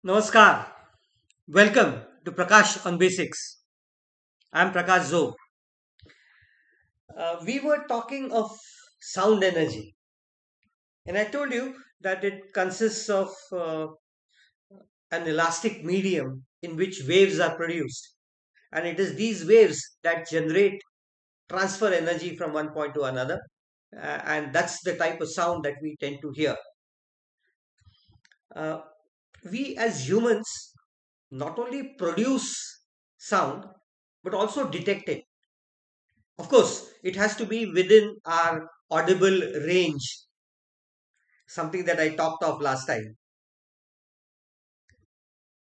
Namaskar. Welcome to Prakash on Basics. I'm Prakash Zo. We were talking of sound energy, and I told you that it consists of an elastic medium in which waves are produced, and it is these waves that generate transfer energy from one point to another, and that's the type of sound that we tend to hear. Uh, we as humans not only produce sound but also detect it. Of course, it has to be within our audible range, something that I talked of last time.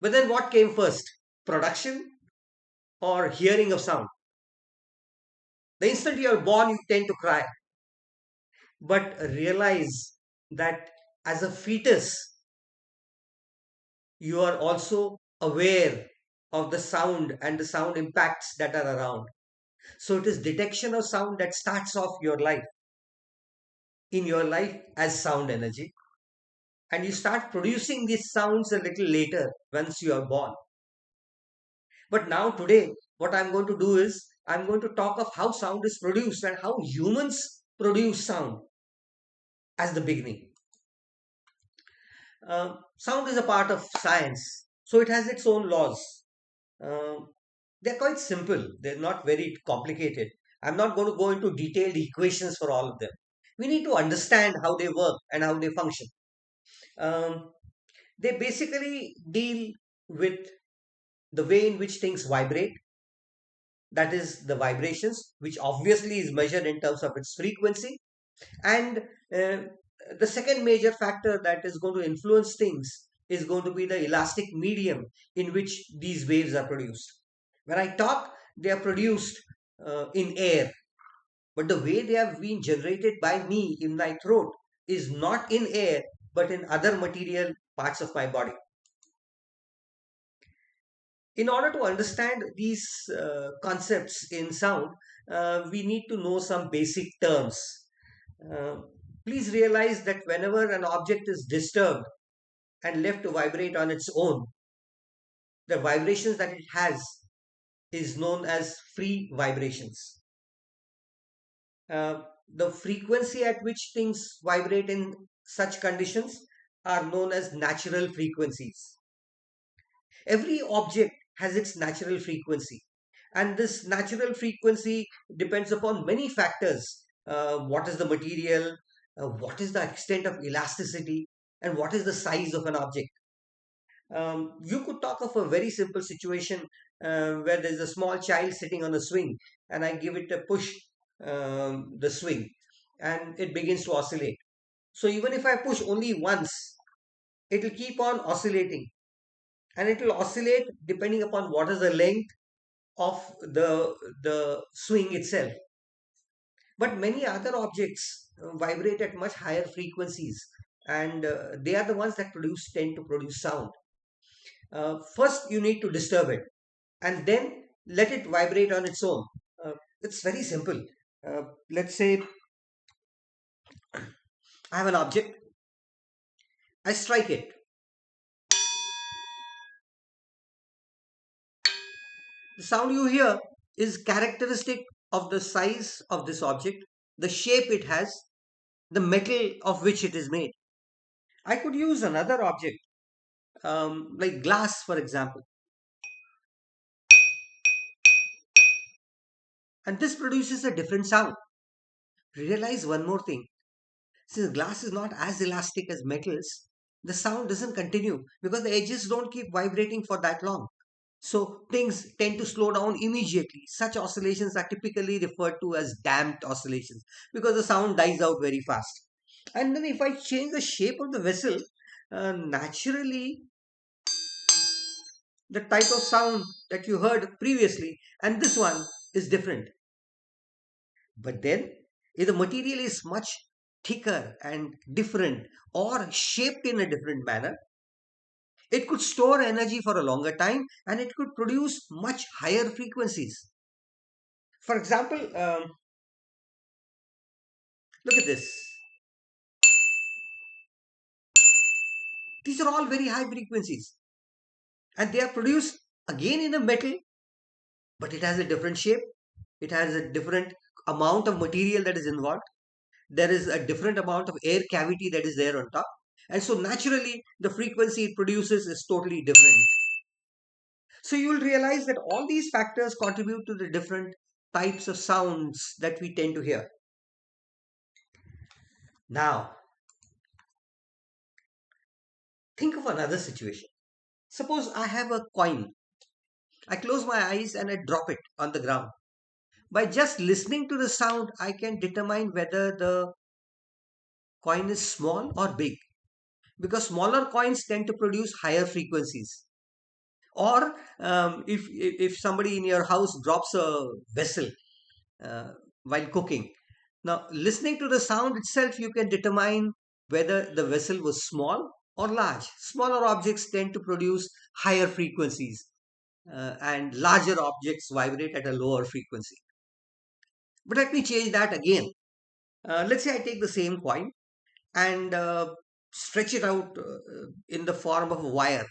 But then what came first? Production or hearing of sound? The instant you're born, you tend to cry. But realize that as a fetus, you are also aware of the sound and the sound impacts that are around. So it is detection of sound that starts off your life as sound energy, and you start producing these sounds a little later once you are born. But now, today, what I'm going to do is I'm going to talk of how sound is produced and how humans produce sound as the beginning. Sound is a part of science, so it has its own laws. Um, they're quite simple, they're not very complicated. I'm not going to go into detailed equations for all of them. We need to understand how they work and how they function. Um, they basically deal with the way in which things vibrate, that is the vibrations, which obviously is measured in terms of its frequency. And uh, the second major factor that is going to influence things is going to be the elastic medium in which these waves are produced. When I talk, they are produced in air, but the way they have been generated by me in my throat is not in air but in other material parts of my body. In order to understand these concepts in sound, we need to know some basic terms. Uh, Please realize that whenever an object is disturbed and left to vibrate on its own, the vibrations that it has is known as free vibrations. Uh, the frequency at which things vibrate in such conditions are known as natural frequencies. Every object has its natural frequency, and this natural frequency depends upon many factors. What is the material, what is the extent of elasticity, and what is the size of an object. You could talk of a very simple situation where there's a small child sitting on a swing, and I give it a push, the swing, and it begins to oscillate. So even if I push only once, it will keep on oscillating, and it will oscillate depending upon what is the length of the swing itself. But many other objects vibrate at much higher frequencies, and they are the ones that produce tend to produce sound. First you need to disturb it, and then let it vibrate on its own. It's very simple. Let's say I have an object, I strike it. The sound you hear is characteristic of the size of this object, the shape it has, the metal of which it is made. I could use another object, like glass, for example, and this produces a different sound. Realize one more thing: since glass is not as elastic as metals, the sound doesn't continue because the edges don't keep vibrating for that long. So things tend to slow down immediately. Such oscillations are typically referred to as damped oscillations because the sound dies out very fast. And then if I change the shape of the vessel, naturally the type of sound that you heard previously and this one is different. But then if the material is much thicker and different or shaped in a different manner, it could store energy for a longer time and it could produce much higher frequencies. For example, look at this. These are all very high frequencies. and they are produced again in a metal, but it has a different shape. It has a different amount of material that is involved. There is a different amount of air cavity that is there on top. And so naturally, the frequency it produces is totally different. So you will realize that all these factors contribute to the different types of sounds that we tend to hear. Now, think of another situation. Suppose I have a coin. I close my eyes and I drop it on the ground. By just listening to the sound, I can determine whether the coin is small or big, because smaller coins tend to produce higher frequencies. Or if somebody in your house drops a vessel uh, while cooking, now listening to the sound itself, you can determine whether the vessel was small or large. Smaller objects tend to produce higher frequencies, and larger objects vibrate at a lower frequency. But let me change that again. Let's say I take the same coin and stretch it out in the form of a wire.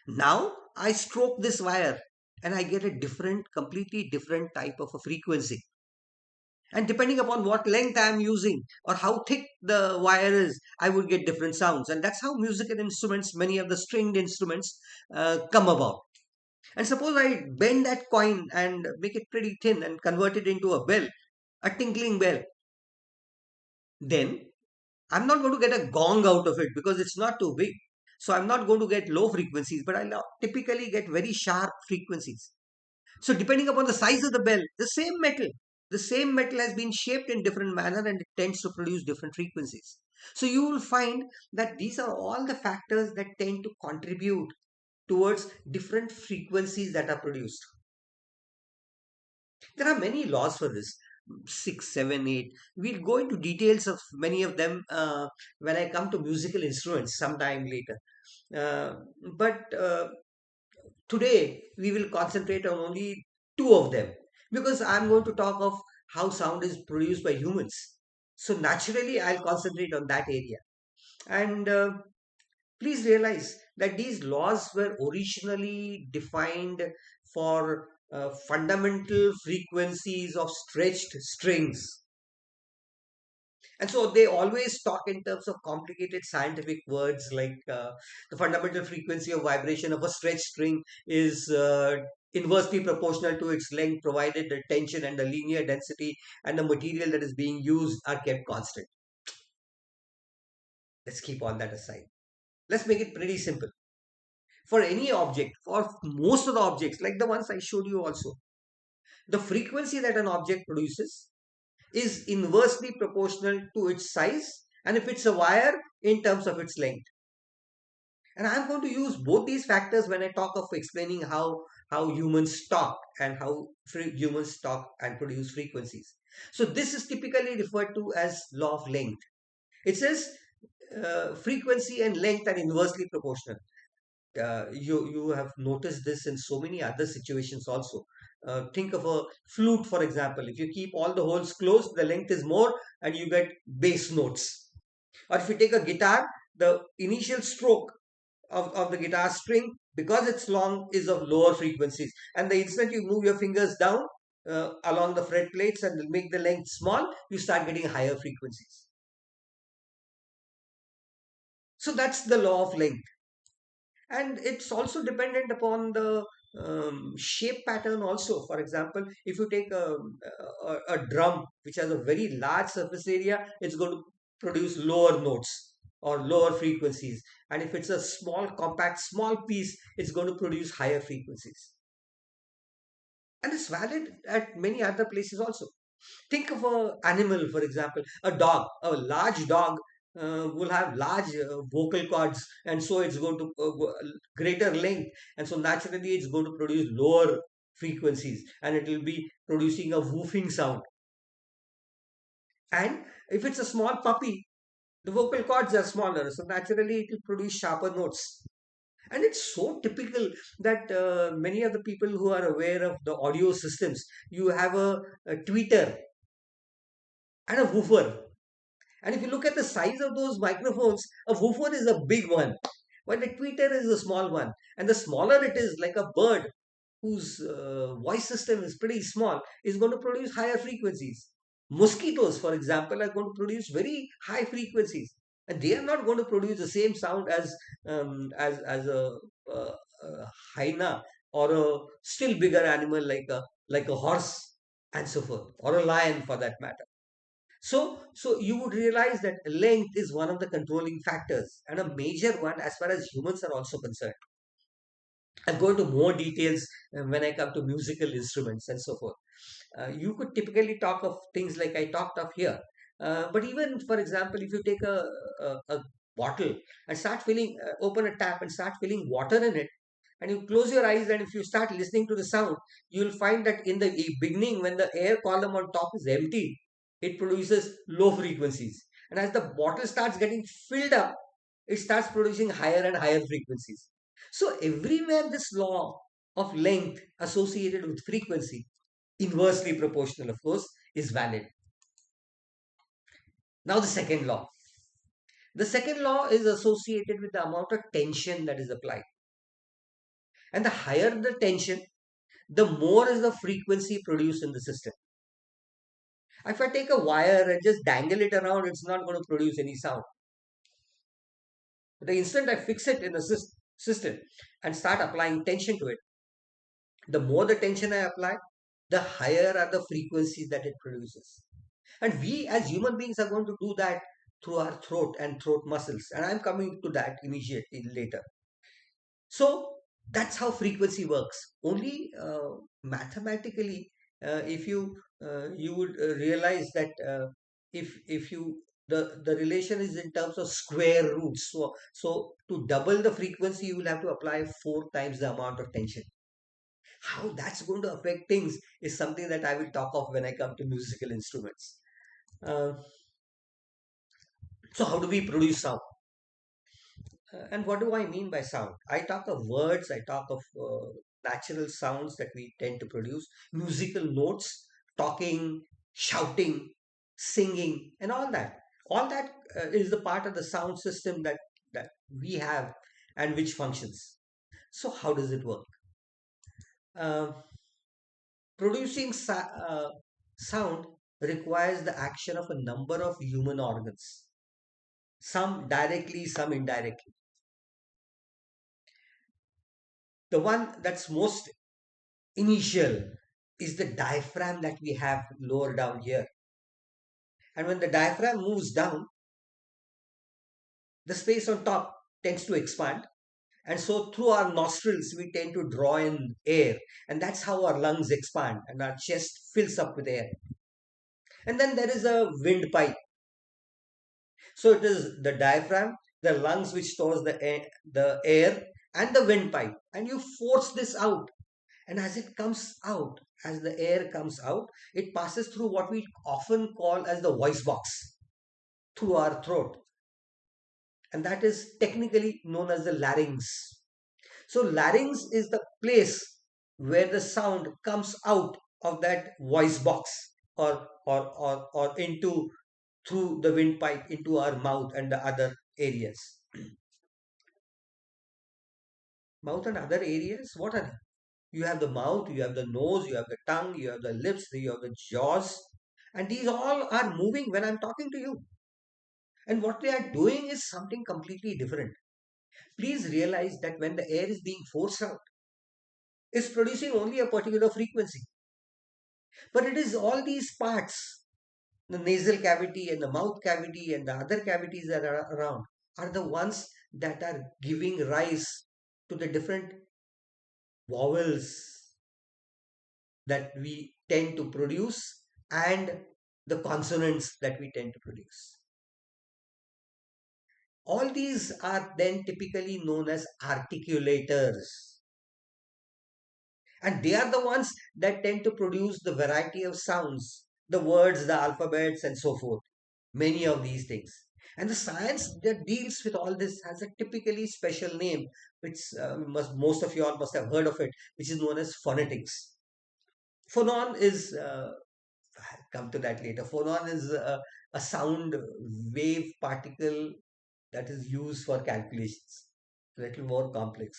Now I stroke this wire and I get a different, completely different type of a frequency. And depending upon what length I am using or how thick the wire is, I would get different sounds. And that's how musical instruments, many of the stringed instruments, come about. And suppose I bend that coin and make it pretty thin and convert it into a bell, a tinkling bell, then I'm not going to get a gong out of it because it's not too big. So I'm not going to get low frequencies, but I'll typically get very sharp frequencies. So depending upon the size of the bell, the same metal has been shaped in different manner and it tends to produce different frequencies. So you will find that these are all the factors that tend to contribute towards different frequencies that are produced. There are many laws for this, six, seven, eight. We'll go into details of many of them when I come to musical instruments sometime later. Uh, but today we will concentrate on only two of them because I'm going to talk of how sound is produced by humans. So naturally, I'll concentrate on that area. And please realize that these laws were originally defined for fundamental frequencies of stretched strings. And so they always talk in terms of complicated scientific words like the fundamental frequency of vibration of a stretched string is inversely proportional to its length, provided the tension and the linear density and the material that is being used are kept constant. Let's keep all that aside. Let's make it pretty simple. For any object, for most of the objects, like the ones I showed you also, the frequency that an object produces is inversely proportional to its size, and if it's a wire, in terms of its length. And I'm going to use both these factors when I talk of explaining how humans talk and how humans talk and produce frequencies. So this is typically referred to as law of length. It says frequency and length are inversely proportional. You have noticed this in so many other situations also. Think of a flute, for example. If you keep all the holes closed, the length is more and you get bass notes. Or if you take a guitar, the initial stroke of the guitar string, because it's long, is of lower frequencies. And the instant you move your fingers down along the fret plates and make the length small, you start getting higher frequencies. So that's the law of length. And it's also dependent upon the shape pattern also. For example, if you take a drum which has a very large surface area, it's going to produce lower notes or lower frequencies. And if it's a small compact small piece, it's going to produce higher frequencies. And it's valid at many other places also. Think of an animal, for example, a dog. A large dog will have large vocal cords, and so it's going to greater length, and so naturally it's going to produce lower frequencies, and it will be producing a woofing sound. And if it's a small puppy, the vocal cords are smaller, so naturally it will produce sharper notes. And it's so typical that many of the people who are aware of the audio systems, you have a tweeter and a woofer. And if you look at the size of those microphones, a woofer is a big one. while the tweeter is a small one. And the smaller it is, like a bird whose voice system is pretty small, is going to produce higher frequencies. Mosquitoes, for example, are going to produce very high frequencies, and they are not going to produce the same sound as as a hyena or a still bigger animal like a horse and so forth, or a lion for that matter. So you would realize that length is one of the controlling factors and a major one as far as humans are also concerned. I'll go into more details when I come to musical instruments and so forth. You could typically talk of things like I talked of here. But even, for example, if you take a bottle and start filling, open a tap and start filling water in it, and you close your eyes and if you start listening to the sound, you'll find that in the beginning, when the air column on top is empty, it produces low frequencies. And as the bottle starts getting filled up, it starts producing higher and higher frequencies. So everywhere this law of length associated with frequency, inversely proportional of course, is valid. Now the second law. The second law is associated with the amount of tension that is applied. And the higher the tension, the more is the frequency produced in the system. If I take a wire and just dangle it around, it's not going to produce any sound. But the instant I fix it in the system and start applying tension to it, the more the tension I apply, the higher are the frequencies that it produces. And we as human beings are going to do that through our throat and throat muscles. And I'm coming to that immediately later. So that's how frequency works. Only mathematically, if you would realize that if you the relation is in terms of square roots. So to double the frequency, you will have to apply 4 times the amount of tension. How that's going to affect things is something that I will talk of when I come to musical instruments. Uh, so how do we produce sound? And what do I mean by sound? I talk of words, I talk of natural sounds that we tend to produce, musical notes, talking, shouting, singing, and all that. All that is the part of the sound system that we have and which functions. So, how does it work? Uh, producing sound requires the action of a number of human organs, some directly, some indirectly. The one that's most initial is the diaphragm that we have lower down here. And when the diaphragm moves down, the space on top tends to expand. And so through our nostrils, we tend to draw in air. And that's how our lungs expand and our chest fills up with air. And then there is a windpipe. So it is the diaphragm, the lungs which stores the air and the windpipe. And you force this out. And as it comes out, as the air comes out, it passes through what we often call as the voice box through our throat. And that is technically known as the larynx. So, larynx is the place where the sound comes out of that voice box or into through the windpipe into our mouth and the other areas. Mouth and other areas? What are they? You have the mouth, you have the nose, you have the tongue, you have the lips, you have the jaws, and these all are moving when I'm talking to you. And what they are doing is something completely different. Please realize that when the air is being forced out, it's producing only a particular frequency. But it is all these parts, the nasal cavity and the mouth cavity and the other cavities that are around, are the ones that are giving rise to the different vowels that we tend to produce and the consonants that we tend to produce. All these are then typically known as articulators. And they are the ones that tend to produce the variety of sounds, the words, the alphabets, and so forth. Many of these things. And the science that deals with all this has a typically special name, which most of you all must have heard of it, which is known as phonetics. Phonon is I'll come to that later. Phonon is a sound wave particle that is used for calculations. a little more complex.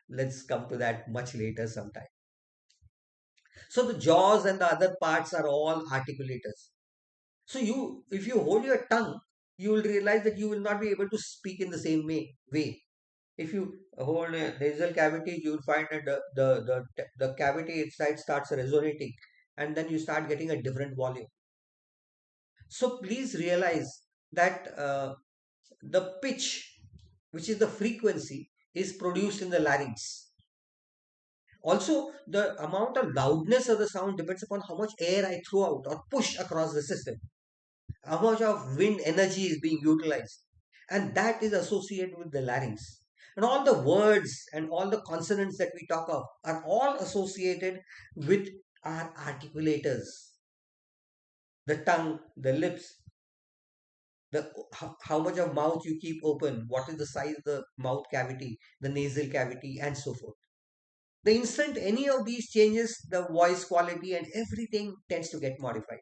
Let's come to that much later sometime. So the jaws and the other parts are all articulators. So if you hold your tongue, you will realize that you will not be able to speak in the same way. If you hold a nasal cavity, you will find that the cavity inside starts resonating, and then you start getting a different volume. So please realize that the pitch, which is the frequency, is produced in the larynx. Also, the amount of loudness of the sound depends upon how much air I throw out or push across the system, how much of wind energy is being utilized, and that is associated with the larynx. And all the words and all the consonants that we talk of are all associated with our articulators, the tongue, the lips, how much of mouth you keep open, what is the size of the mouth cavity, the nasal cavity, and so forth. The instant any of these changes, the voice quality and everything tends to get modified.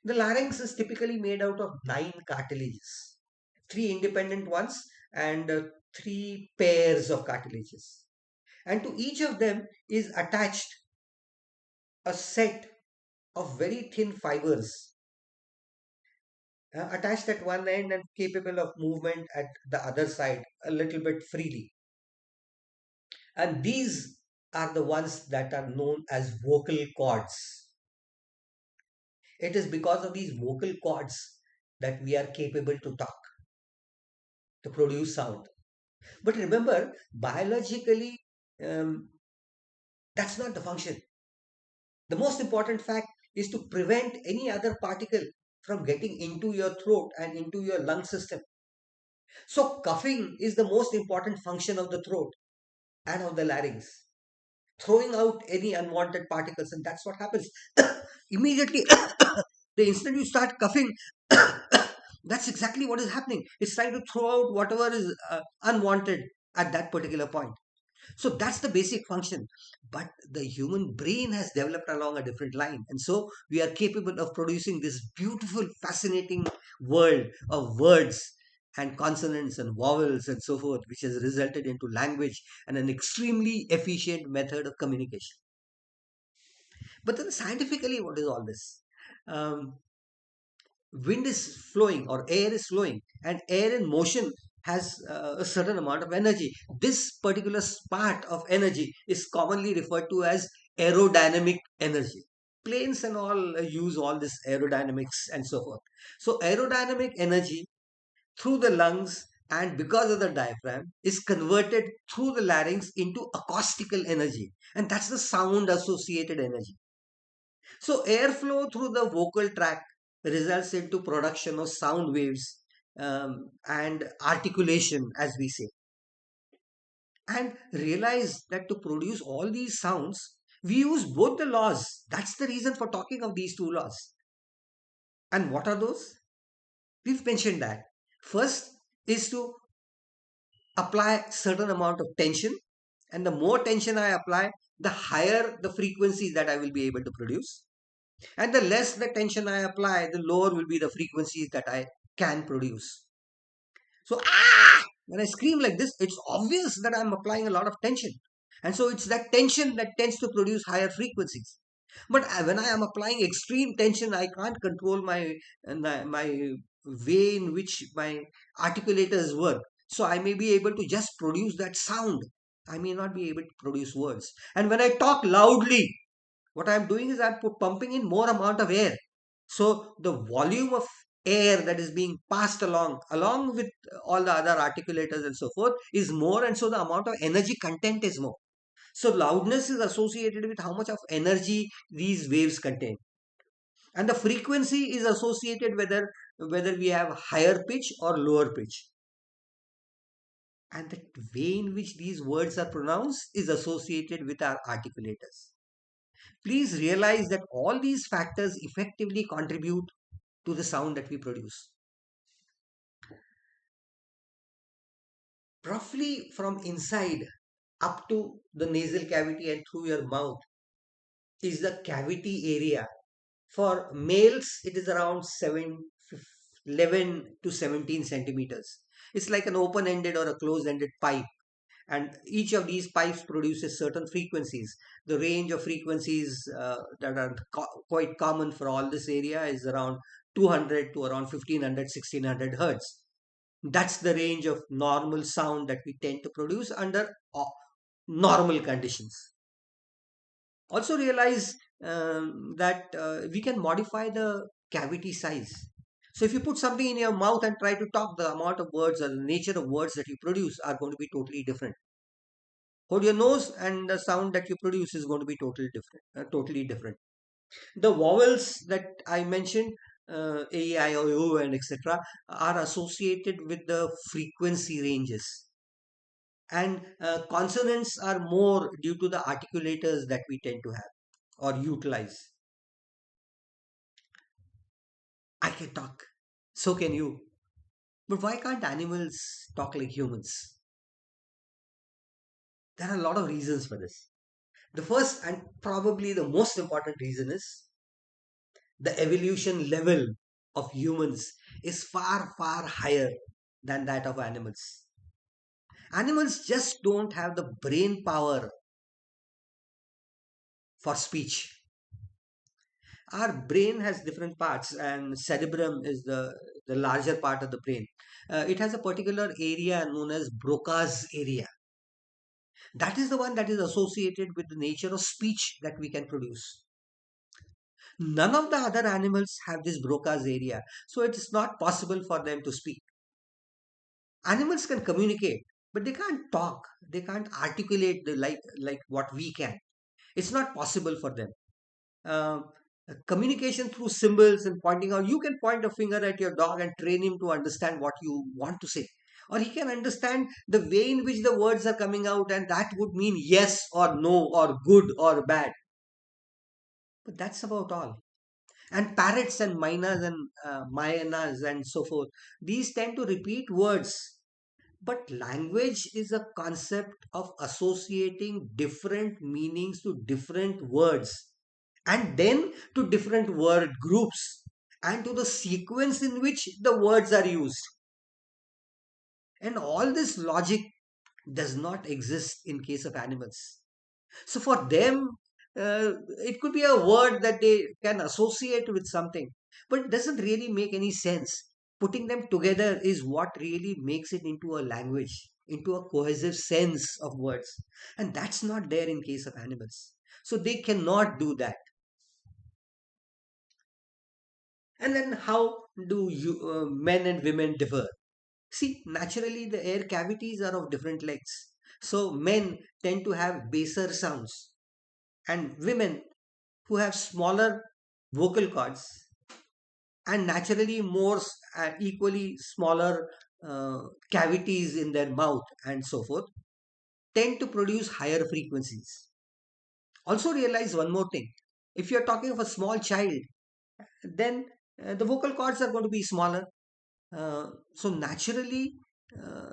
The larynx is typically made out of 9 cartilages, 3 independent ones and 3 pairs of cartilages. And to each of them is attached a set of very thin fibers attached at one end and capable of movement at the other side a little bit freely. And these are the ones that are known as vocal cords. It is because of these vocal cords that we are capable to talk, to produce sound. But remember, biologically, um, that's not the function. The most important fact is to prevent any other particle from getting into your throat and into your lung system. So, coughing is the most important function of the throat and of the larynx, throwing out any unwanted particles, and that's what happens. Immediately, the instant you start coughing, that's exactly what is happening. It's trying to throw out whatever is unwanted at that particular point. So that's the basic function. But the human brain has developed along a different line. And so we are capable of producing this beautiful, fascinating world of words and consonants and vowels and so forth, which has resulted into language and an extremely efficient method of communication. But then scientifically, what is all this? Um, Wind is flowing or air is flowing, and air in motion has a certain amount of energy. This particular part of energy is commonly referred to as aerodynamic energy. Planes and all use all this aerodynamics and so forth. So aerodynamic energy through the lungs and because of the diaphragm is converted through the larynx into acoustical energy, and that's the sound associated energy. So airflow through the vocal tract results into production of sound waves and articulation, as we say. And realize that to produce all these sounds, we use both the laws. That's the reason for talking of these 2 laws. And what are those? We've mentioned that. First is to apply certain amount of tension, and the more tension I apply, the higher the frequencies that I will be able to produce. And the less the tension I apply, the lower will be the frequencies that I can produce. So, when I scream like this, it's obvious that I'm applying a lot of tension. And so it's that tension that tends to produce higher frequencies. But when I am applying extreme tension, I can't control my way in which my articulators work. So I may be able to just produce that sound. I may not be able to produce words. And when I talk loudly, what I'm doing is I'm pumping in more amount of air. So the volume of air that is being passed along with all the other articulators and so forth, is more, and so the amount of energy content is more. So loudness is associated with how much of energy these waves contain, and the frequency is associated whether we have higher pitch or lower pitch, and the way in which these words are pronounced is associated with our articulators. Please realize that all these factors effectively contribute to the sound that we produce. Roughly from inside up to the nasal cavity and through your mouth is the cavity area. For males, it is around 11 to 17 centimeters. It's like an open-ended or a closed-ended pipe, and each of these pipes produces certain frequencies. The range of frequencies that are quite common for all this area is around 200 to around 1500, 1600 hertz. That's the range of normal sound that we tend to produce under normal conditions. Also realize that we can modify the cavity size. So if you put something in your mouth and try to talk, the amount of words or the nature of words that you produce are going to be totally different. Hold your nose and the sound that you produce is going to be totally different. Totally different. The vowels that I mentioned, A, E, I, O, U, and etc., are associated with the frequency ranges. And consonants are more due to the articulators that we tend to have or utilize. I can talk. So can you. But why can't animals talk like humans? There are a lot of reasons for this. The first and probably the most important reason is the evolution level of humans is far, far higher than that of animals. Animals just don't have the brain power for speech. Our brain has different parts, and cerebrum is the larger part of the brain. It has a particular area known as Broca's area. That is the one that is associated with the nature of speech that we can produce. None of the other animals have this Broca's area, so it is not possible for them to speak. Animals can communicate, but they can't talk. They can't articulate like what we can. It's not possible for them. Um, Communication through symbols and pointing out. You can point a finger at your dog and train him to understand what you want to say. Or he can understand the way in which the words are coming out, and that would mean yes or no, or good or bad. But that's about all. And parrots and minas and mayanas and so forth, these tend to repeat words. But language is a concept of associating different meanings to different words, and then to different word groups, and to the sequence in which the words are used. And all this logic does not exist in case of animals. So for them, it could be a word that they can associate with something, but it doesn't really make any sense. Putting them together is what really makes it into a language, into a cohesive sense of words. And that's not there in case of animals. So they cannot do that. And then how do men and women differ? See, naturally the air cavities are of different lengths. So men tend to have baser sounds, and women who have smaller vocal cords and naturally more equally smaller cavities in their mouth and so forth tend to produce higher frequencies. Also realize one more thing. If you're talking of a small child, then the vocal cords are going to be smaller. So naturally,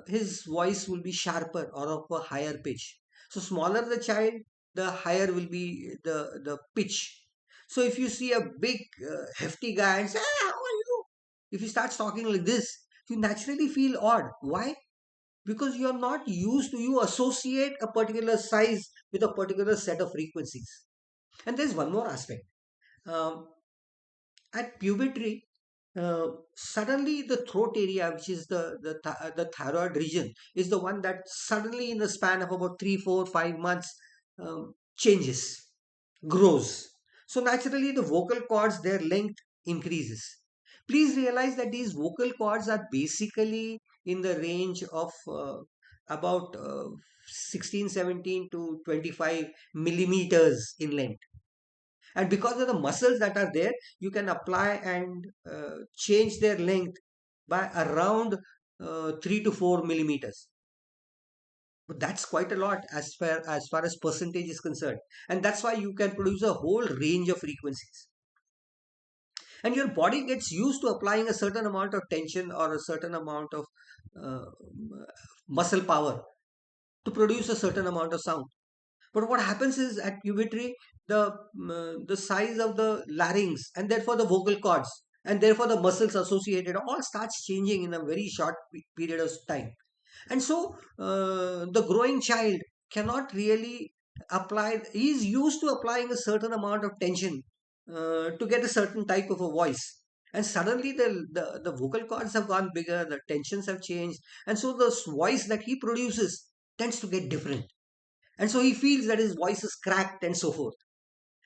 his voice will be sharper or of a higher pitch. So smaller the child, the higher will be the pitch. So if you see a big hefty guy and say, "Ah, how are you?" If he starts talking like this, you naturally feel odd. Why? Because you are not used to, you associate a particular size with a particular set of frequencies. And there's one more aspect. Um, at puberty, suddenly the throat area, which is the thyroid region, is the one that suddenly in the span of about 3 4 5 months changes, grows. So naturally the vocal cords, their length increases. Please realize that these vocal cords are basically in the range of about 16 17 to 25 millimeters in length. And because of the muscles that are there, you can apply and change their length by around 3 to 4 millimeters. But that's quite a lot as far as percentage is concerned, and that's why you can produce a whole range of frequencies. And your body gets used to applying a certain amount of tension or a certain amount of uh, muscle power to produce a certain amount of sound. But what happens is at puberty, the size of the larynx and therefore the vocal cords and therefore the muscles associated all starts changing in a very short period of time. And so the growing child cannot really apply, he's used to applying a certain amount of tension to get a certain type of a voice, and suddenly the vocal cords have gone bigger, the tensions have changed, and so the voice that he produces tends to get different, and so he feels that his voice is cracked and so forth.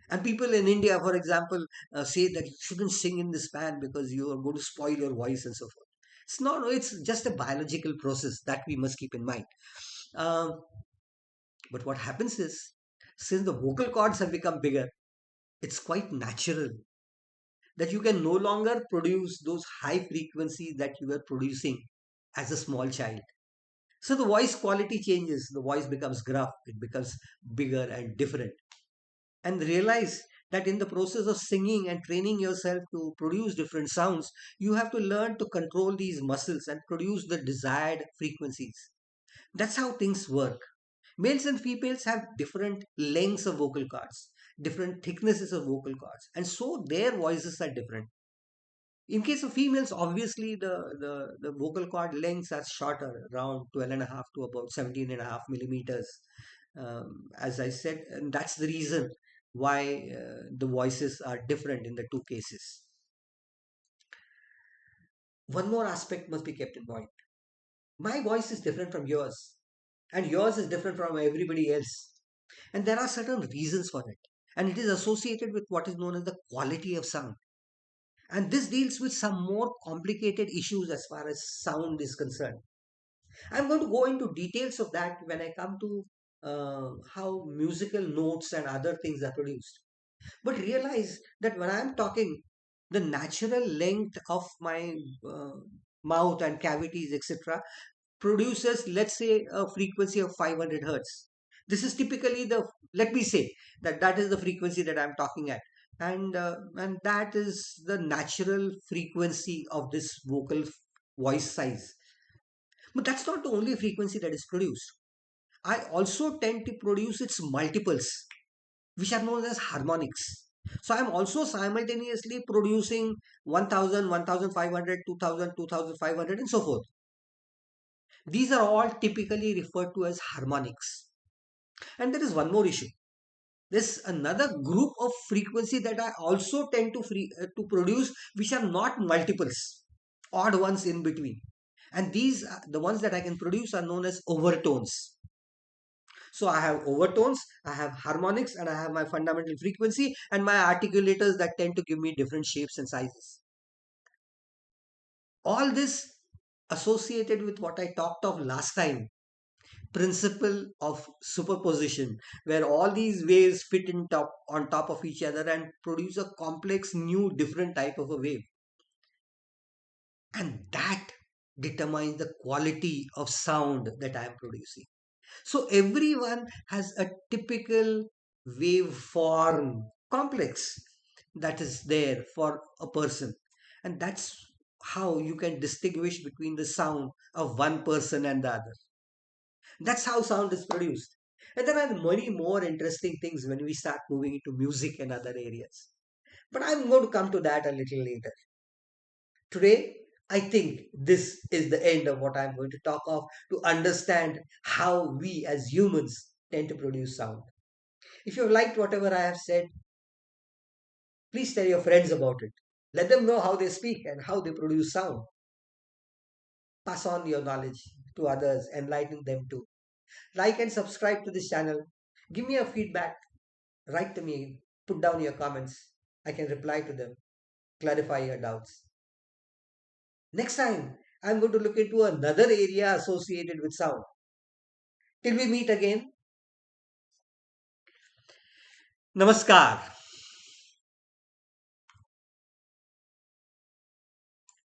And people in India, for example, say that you shouldn't sing in this band because you are going to spoil your voice and so forth. It's not, no, it's just a biological process that we must keep in mind. Um, but what happens is, since the vocal cords have become bigger, it's quite natural that you can no longer produce those high frequencies that you were producing as a small child. So the voice quality changes, the voice becomes gruff, it becomes bigger and different. And realize that in the process of singing and training yourself to produce different sounds, you have to learn to control these muscles and produce the desired frequencies. That's how things work. Males and females have different lengths of vocal cords, different thicknesses of vocal cords, and so their voices are different. In case of females, obviously the vocal cord lengths are shorter, around 12 and a half to about 17 and a half millimeters. As I said, and that's the reason why the voices are different in the two cases. One more aspect must be kept in mind. My voice is different from yours, and yours is different from everybody else. And there are certain reasons for it. And it is associated with what is known as the quality of sound. And this deals with some more complicated issues as far as sound is concerned. I'm going to go into details of that when I come to how musical notes and other things are produced. But realize that when I'm talking, the natural length of my mouth and cavities, etc., produces, let's say, a frequency of 500 hertz. This is typically the, let me say that that is the frequency that I'm talking at. And that is the natural frequency of this voice size. But that's not the only frequency that is produced. I also tend to produce its multiples, which are known as harmonics. So I'm also simultaneously producing 1000, 1500, 2000, 2500, and so forth. These are all typically referred to as harmonics. And there is one more issue. There's another group of frequency that I also tend to produce, which are not multiples, odd ones in between. And these, the ones that I can produce, are known as overtones. So I have overtones, I have harmonics, and I have my fundamental frequency and my articulators that tend to give me different shapes and sizes. All this associated with what I talked of last time, principle of superposition, where all these waves fit in top on top of each other and produce a complex new different type of a wave. And that determines the quality of sound that I am producing. So everyone has a typical waveform complex that is there for a person. And that's how you can distinguish between the sound of one person and the other. That's how sound is produced. And there are many more interesting things when we start moving into music and other areas. But I'm going to come to that a little later. Today, I think this is the end of what I'm going to talk of to understand how we as humans tend to produce sound. If you've liked whatever I have said, please tell your friends about it. Let them know how they speak and how they produce sound. Pass on your knowledge to others, enlighten them too. Like and subscribe to this channel. Give me a feedback. Write to me. Put down your comments. I can reply to them. Clarify your doubts. Next time, I'm going to look into another area associated with sound. Till we meet again, Namaskar.